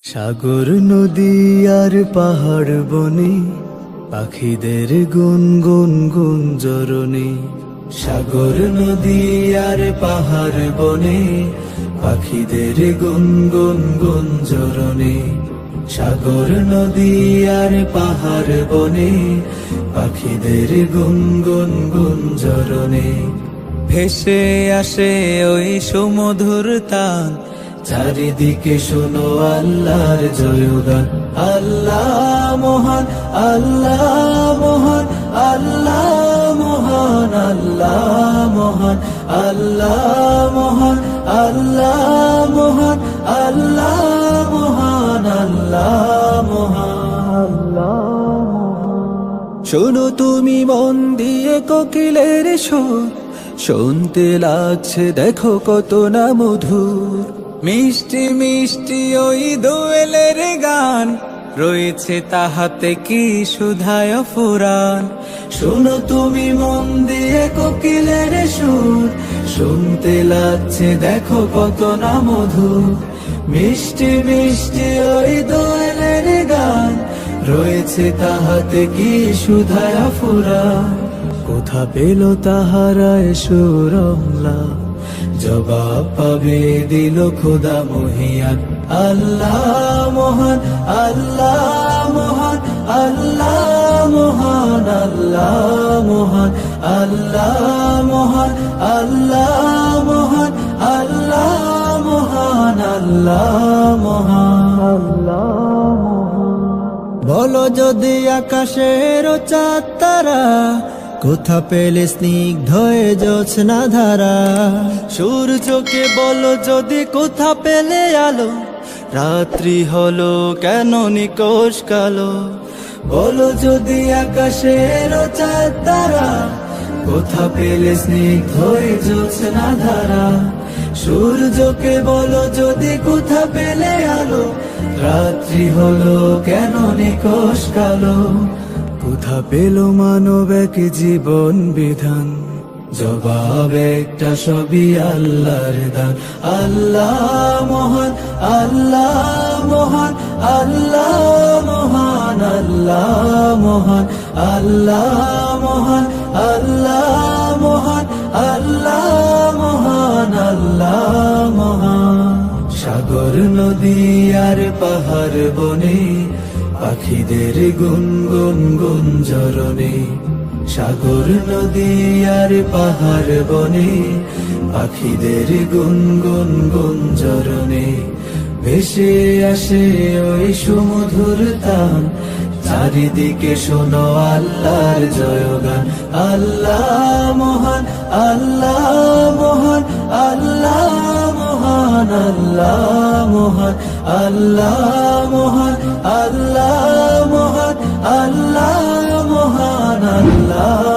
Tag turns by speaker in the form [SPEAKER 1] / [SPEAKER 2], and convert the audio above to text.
[SPEAKER 1] সাগর নদী আর পাহাড় বনে পাখিদের গুনগুন গুঞ্জরণে। সাগর নদী আর পাহাড় বনে পাখিদের গুনগুন গুঞ্জরণে। সাগর নদী আর পাহাড় বনে পাখিদের গুনগুন গুঞ্জরণে। ভেসে আসে ওই সুমধুর তান, চারিদিকে শোনো আল্লাহর জয়গান। আল্লাহ মহান, আল্লাহ মহান, আল্লাহ মহান, আল্লাহ মহান, আল্লাহ মহান, আল্লাহ মহান, আল্লাহ মহান, আল্লাহ মহান, আল্লাহ মহান। শোনো তুমি মন দিয়ে কোকিলের সুর, শুনতে লাগছে দেখো কত না মধুর। মিষ্টি মিষ্টি ওই দোয়েলের গান, রয়েছে তাহাতে কি সুধায় ফুরান। শোনো তুমি মন দিয়ে কোকিলের সুর, শুনতে লাগছে দেখো কত না মধুর। মিষ্টি মিষ্টি ওই দোয়েলের গান, রয়েছে তাহাতে কি সুধায় ফুরান। কোথা পেল তাহারায় সুরমলা, জবাব পাবে দিল খোদা মহিয়ান। আল্লাহ মহান, আল্লাহ মহান, আল্লাহ মহান, আল্লাহ মহান, আল্লাহ মহান, আল্লাহ মহান, আল্লাহ মহান, আল্লাহ মহান, আল্লাহ মহান। বলো যদি আকাশের চাঁদ তারা, কোথা পেলে স্নিগ্ধ জোছনা ধারা। সূর্যকে বলো যদি কোথা পেলে আলো, রাত্রি হলো কেন নিকোষ কালো। বলো যদি আকাশের চাঁদ তারা, কোথা পেলে স্নিগ্ধ জোছনা ধারা। সূর্যকে বলো যদি কোথা পেলে আলো, রাত্রি হলো কেন নিকোষ কালো। কোথা পেল মানব এক জীবন বিধান, জবাব একটা সবই আল্লাহর দান। আল্লাহ মহান, আল্লাহ মহান, আল্লাহ মহান, আল্লাহ মহান, আল্লাহ মহান, আল্লাহ মহান, আল্লাহ মহান, আল্লাহ মহান। সাগর নদী আর পাহাড় বনে পাখিদের গুনগুন গুঞ্জরণে। সাগর নদী আর পাহাড় বনে পাখিদের গুনগুন গুঞ্জরণে। ভেসে আসে ওই সুমধুর তান, চারিদিকে শোনো আল্লাহর জয়গান। আল্লাহ মহান, আল্লাহ মহান, আল্লাহ মহান, আল্লাহ মহান, আল্লাহ মহান, আল্লাহ মহান, আল্লাহ মহান, আল্লাহ